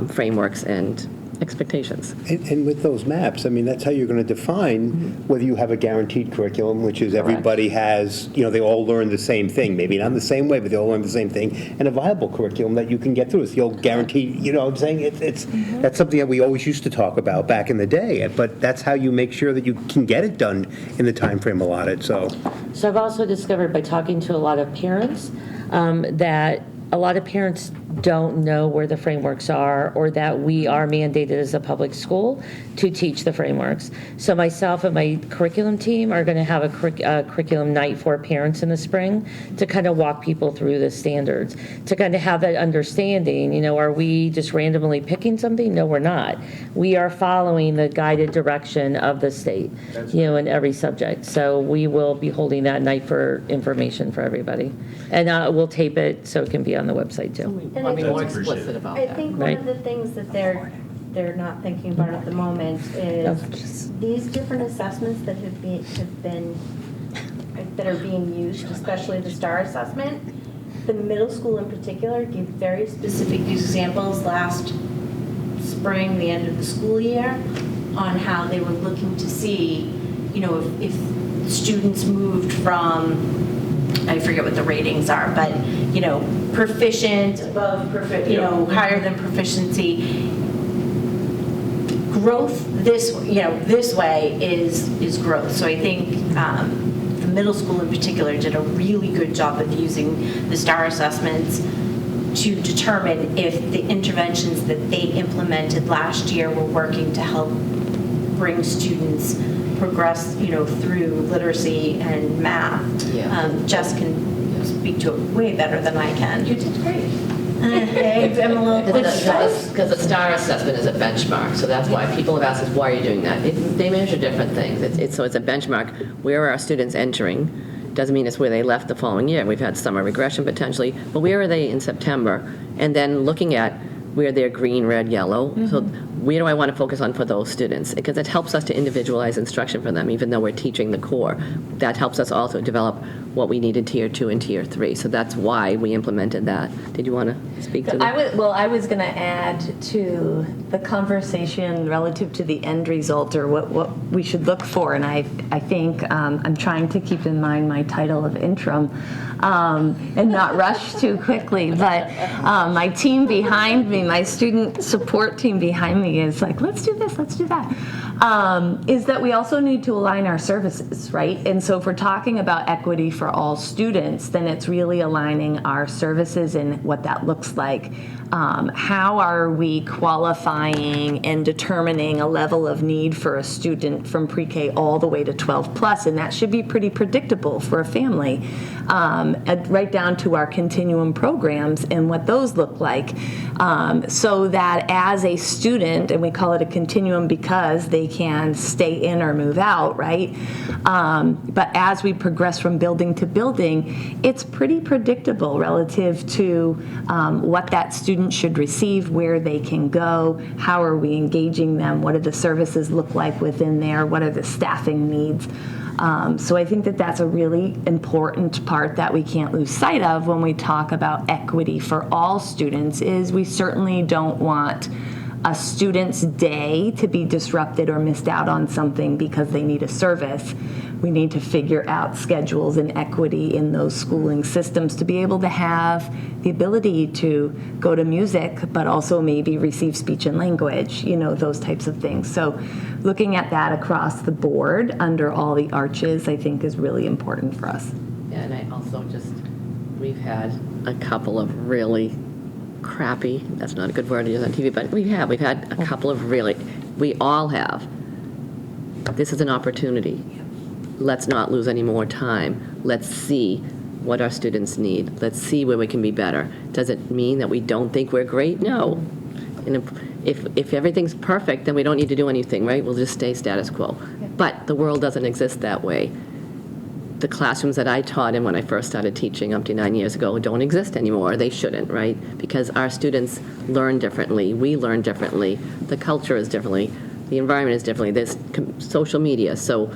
frameworks and expectations. And with those maps, that's how you're going to define whether you have a guaranteed curriculum, which is everybody has, they all learn the same thing. Maybe not in the same way, but they all learn the same thing. And a viable curriculum that you can get through. It's the old guaranteed, what I'm saying? That's something that we always used to talk about back in the day. But that's how you make sure that you can get it done in the time frame allotted. So I've also discovered by talking to a lot of parents that a lot of parents don't know where the frameworks are, or that we are mandated as a public school to teach the frameworks. So myself and my curriculum team are going to have a curriculum night for parents in the spring to kind of walk people through the standards, to kind of have that understanding, are we just randomly picking something? No, we're not. We are following the guided direction of the state, in every subject. So we will be holding that night for information for everybody. And we'll tape it so it can be on the website too. I mean, more explicit about I that. think one of the things that they're not thinking about at the moment is these different assessments that that are being used, especially the STAR assessment. The middle school in particular gave very specific examples last spring, the end of the school year, on how they were looking to see, if students moved from, I forget what the ratings are, but, proficient, above proficient, higher than proficiency. Growth this way is growth. So I think the middle school in particular did a really good job of using the STAR assessments to determine if the interventions that they implemented last year were working to help bring students progress, through literacy and math. Yeah. Jess can speak to it way better than I can. You did great. I'm a little Because the STAR assessment is a benchmark, so that's why people have asked us, why are you doing that? They measure different things. So it's a benchmark. Where are our students entering? Doesn't mean it's where they left the following year. We've had summer regression potentially, but where are they in September? And then looking at where they're green, red, yellow. So where do I want to focus on for those students? Because it helps us to individualize instruction for them, even though we're teaching the core. That helps us also develop what we need in Tier 2 and Tier 3. So that's why we implemented that. Did you want to speak to that? I was going to add to the conversation relative to the end result, or what we should look for. And I think I'm trying to keep in mind my title of interim and not rush too quickly. But my team behind me, my student support team behind me is like, let's do this, let's do that. Is that we also need to align our services, right? And so if we're talking about equity for all students, then it's really aligning our services and what that looks like. How are we qualifying and determining a level of need for a student from pre-K all the way to 12 plus? And that should be pretty predictable for a family, right down to our continuum programs and what those look like. So that as a student, and we call it a continuum because they can stay in or move out, right? But as we progress from building to building, it's pretty predictable relative to what that student should receive, where they can go, how are we engaging them, what do the services look like within there, what are the staffing needs. So I think that that's a really important part that we can't lose sight of when we talk about equity for all students, is we certainly don't want a student's day to be disrupted or missed out on something because they need a service. We need to figure out schedules and equity in those schooling systems to be able to have the ability to go to music, but also maybe receive speech and language, those types of things. So looking at that across the board under all the arches, I think is really important for us. Yeah, and I also we've had a couple of really crappy, that's not a good word to use on TV, but we've had a couple of we all have. This is an opportunity. Let's not lose any more time. Let's see what our students need. Let's see where we can be better. Does it mean that we don't think we're great? No. And if everything's perfect, then we don't need to do anything, right? We'll just stay status quo. Yeah. But the world doesn't exist that way. The classrooms that I taught in when I first started teaching up to 9 years ago don't exist anymore. They shouldn't, right? Because our students learn differently. We learn differently. The culture is differently. The environment is differently. There's social media. So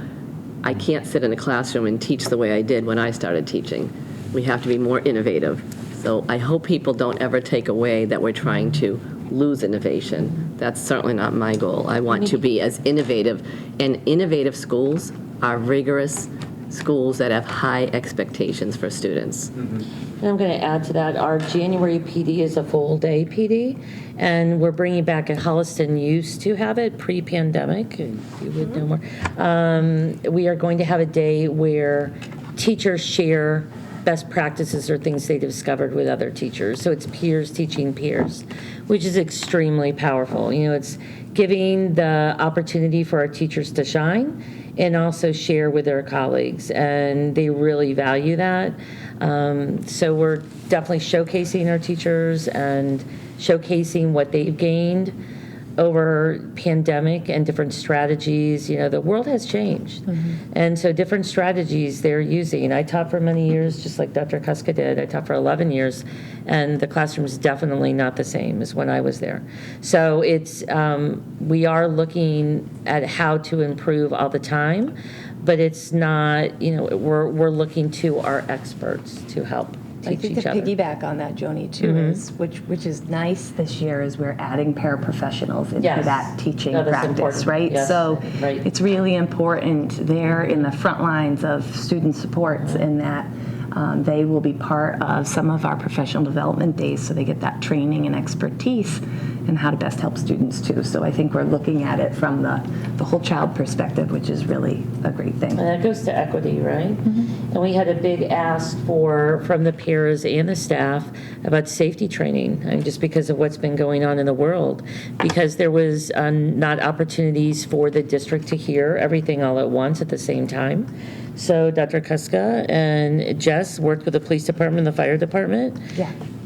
I can't sit in a classroom and teach the way I did when I started teaching. We have to be more innovative. So I hope people don't ever take away that we're trying to lose innovation. That's certainly not my goal. I want to be as innovative. And innovative schools are rigorous schools that have high expectations for students. And I'm going to add to that, our January PD is a full day PD, and we're bringing back, and Holliston used to have it pre-pandemic, you would know more. We are going to have a day where teachers share best practices or things they discovered with other teachers. So it's peers teaching peers, which is extremely powerful. It's giving the opportunity for our teachers to shine and also share with their colleagues, and they really value that. So we're definitely showcasing our teachers and showcasing what they've gained over pandemic and different strategies. The world has changed. And so different strategies they're using. I taught for many years, just like Dr. Kuska did. I taught for 11 years, and the classroom is definitely not the same as when I was there. So it's, we are looking at how to improve all the time, but it's not, we're looking to our experts to help I think to piggyback on that, Joni, too, is which is nice this year, is we're adding paraprofessionals into that teaching practice, important. Right? Yes. So it's really important there in the front lines of student supports, in that they will be part of some of our professional development days, so they get that training and expertise. and how to best help students too. So I think we're looking at it from the whole child perspective, which is really a great thing. And that goes to equity, right? And we had a big ask from the peers and the staff about safety training, and just because of what's been going on in the world, because there was not opportunities for the district to hear everything all at once at the same time. So Dr. Kuska and Jess worked with the police department and the fire department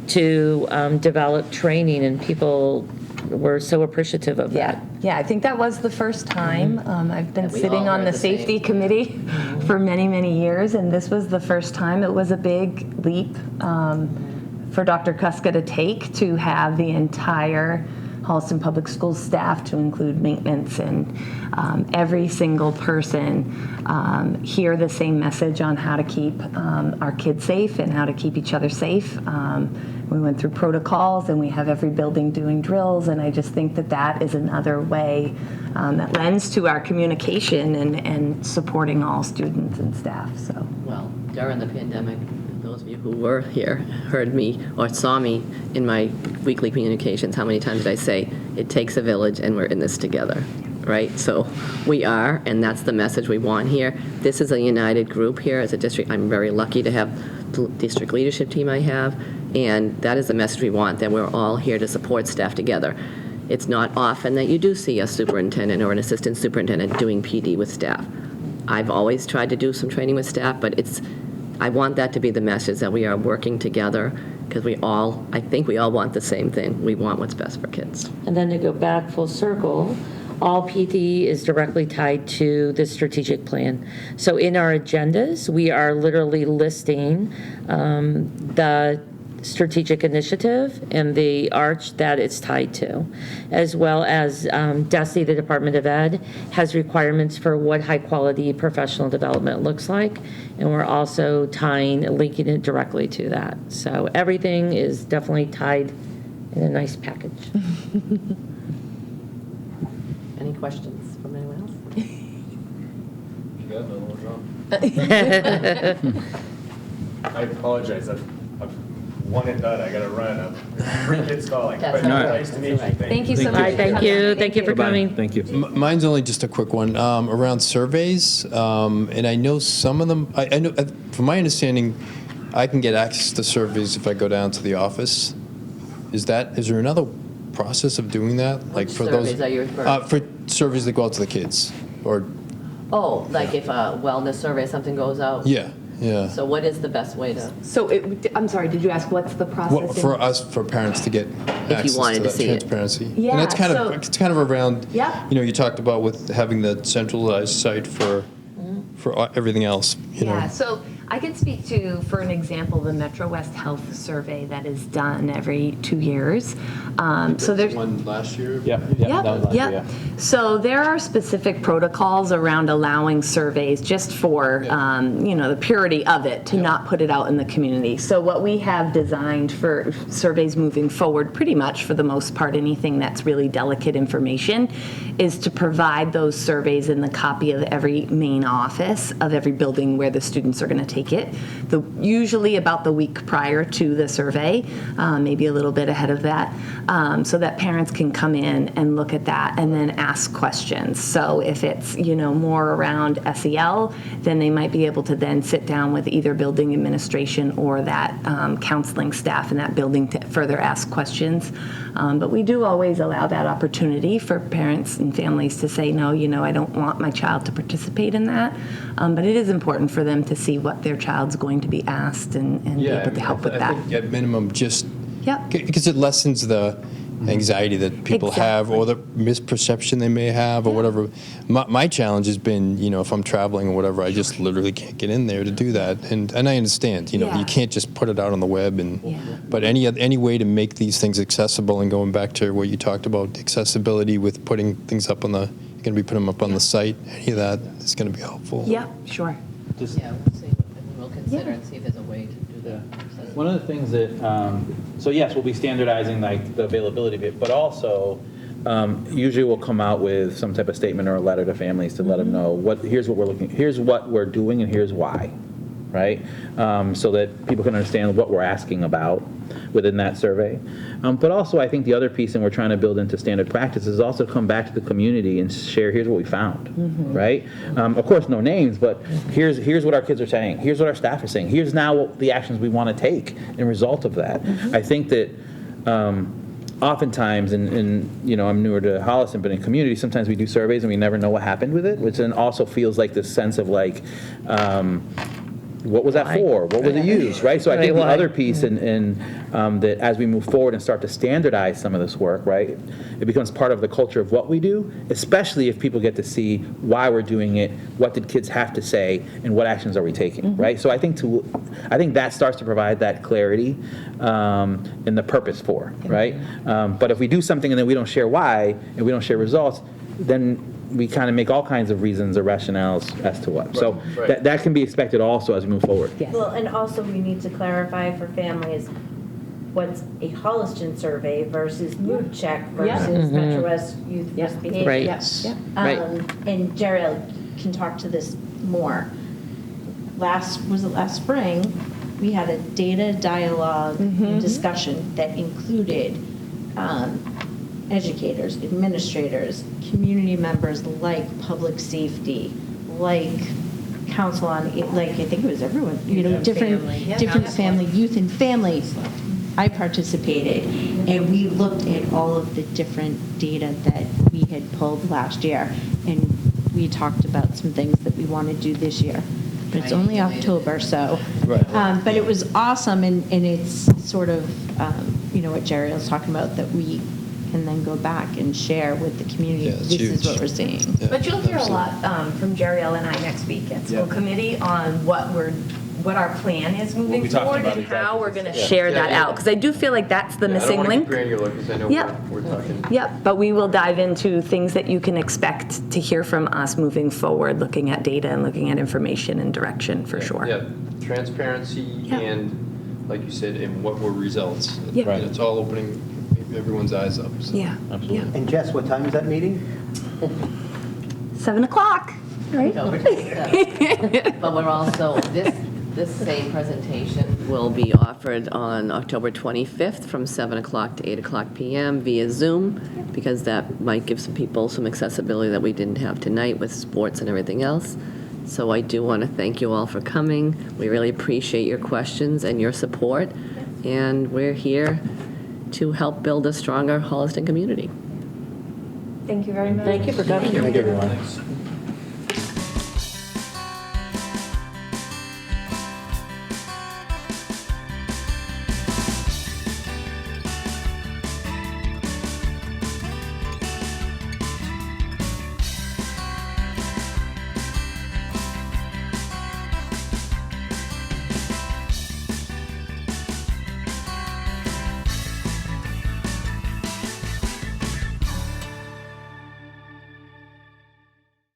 to develop training, and people were so appreciative of that. Yeah, I think that was the first time. I've been we sitting all on heard the the same. safety committee for many, many years, and this was the first time. It was a big leap for Dr. Kuska to take, to have the entire Holliston Public Schools staff, to include maintenance and every single person, hear the same message on how to keep our kids safe and how to keep each other safe. We went through protocols, and we have every building doing drills, and I just think that that is another way that lends to our communication and supporting all students and staff. So. Well, during the pandemic, those of you who were here heard me or saw me in my weekly communications. How many times did I say, it takes a village and we're in this together, right? So we are, and that's the message we want here. This is a united group here as a district. I'm very lucky to have the district leadership team I have, and that is the message we want, that we're all here to support staff together. It's not often that you do see a superintendent or an assistant superintendent doing PD with staff. I've always tried to do some training with staff, but I want that to be the message, that we are working together, because I think we all want the same thing. We want what's best for kids. And then to go back full circle, all PD is directly tied to the strategic plan. So in our agendas, we are literally listing the strategic initiative and the arch that it's tied to, as well as DESE, the Department of Ed, has requirements for what high-quality professional development looks like, and we're also linking it directly to that. So everything is definitely tied in a nice package. Any questions from anyone else? You got another one, John? I apologize. I'm one and done. I gotta run. Three kids calling. That's But all right. nice to meet you. Thank you so much. Hi, thank you. Thank you for coming. Thank you. Mine's only just a quick one, around surveys, and I know some of them, I know, from my understanding, I can get access to surveys if I go down to the office. Is there another process of doing that? Like for those surveys are you referring to? for surveys that go out to the kids, or, Oh, like if a wellness survey or something goes out? yeah. So what is the best way to, So I'm sorry, did you ask what's the process? Well, for us, for parents to get access to wanted to that see it. transparency. Yeah, And that's so- it's kind of around, Yep. you talked about with having the centralized site for everything else, Yeah, so I could speak to, for an example, the Metro West Health Survey that is done every 2 years. So there's One last year? Yep. Yep. So there are specific protocols around allowing surveys just for, the purity of it, to not put it out in the community. So what we have designed for surveys moving forward, pretty much for the most part, anything that's really delicate information, is to provide those surveys in the copy of every main office of every building where the students are going to take it, usually about the week prior to the survey, maybe a little bit ahead of that, so that parents can come in and look at that and then ask questions. So if it's, more around SEL, then they might be able to then sit down with either building administration or that counseling staff in that building to further ask questions. But we do always allow that opportunity for parents and families to say, no, I don't want my child to participate in that. But it is important for them to see what their child's going to be asked and be able to help with I that. think at minimum, just Yep. because it lessens the anxiety that people have, or the misperception they may have, or whatever. My challenge has been, if I'm traveling or whatever, I just literally can't get in there to do that. And I understand, Yeah. you can't just put it out on the web. Yeah. But any way to make these things accessible, and going back to what you talked about, accessibility with putting things up on the, you're going to be putting them up on the site, any of that is going to be helpful. Yeah, sure. yeah, we'll consider and see if there's a way to do that. One of the things that, so yes, we'll be standardizing like the availability of it, but also usually we'll come out with some type of statement or a letter to families to let them know here's what we're doing and here's why. right? So that people can understand what we're asking about within that survey. But also, I think the other piece, and we're trying to build into standard practice, is also come back to the community and share, here's what we found, right? Of course, no names, but here's what our kids are saying. Here's what our staff are saying. Here's now what the actions we want to take in result of that. I think that oftentimes, and I'm newer to Holliston, but in community, sometimes we do surveys and we never know what happened with it, which then also feels like this sense of like, what was that for? What was it used, right? So I think the other piece, and that as we move forward and start to standardize some of this work, right, it becomes part of the culture of what we do, especially if people get to see why we're doing it, what did kids have to say, and what actions are we taking, right? So I think that starts to provide that clarity and the purpose for, right? But if we do something and then we don't share why, and we don't share results, then we kind of make all kinds of reasons or rationales as to what. So that can be expected also as we move forward. Well, and also we need to clarify for families what's a Holliston survey versus mood check versus Metro West Youth Risk Behavior. Right. Right. And Jeriel can talk to this more. Last spring, we had a data dialogue discussion that included educators, administrators, community members like public safety, like council on, like I think it was everyone, different family, youth and family. I participated, and we looked at all of the different data that we had pulled last year, and we talked about some things that we want to do this year. But it's only October, so. But it was awesome, and it's sort of, what Jerry was talking about, that we can then go back and share with the community. This is what we're seeing. Yeah, but you'll hear a lot from Jeriel and I next week at school committee on what our plan is moving forward and how we're going to share that out. Because I do feel like that's the missing link. Granular, because I know we're talking. Yep, but we will dive into things that you can expect to hear from us moving forward, looking at data and looking at information and direction for sure. Yeah, transparency and, like you said, and what were results. Yeah. And it's all opening everyone's eyes up. So. Yeah. Absolutely. And Jess, what time is that meeting? 7 o'clock, right? But we're also, this same presentation will be offered on October 25th from 7 o'clock to 8 o'clock p.m. via Zoom, because that might give some people some accessibility that we didn't have tonight with sports and everything else. So I do want to thank you all for coming. We really appreciate your questions and your support, and we're here to help build a stronger Holliston community. Thank you very much. Thank you for coming. Thank you, everyone.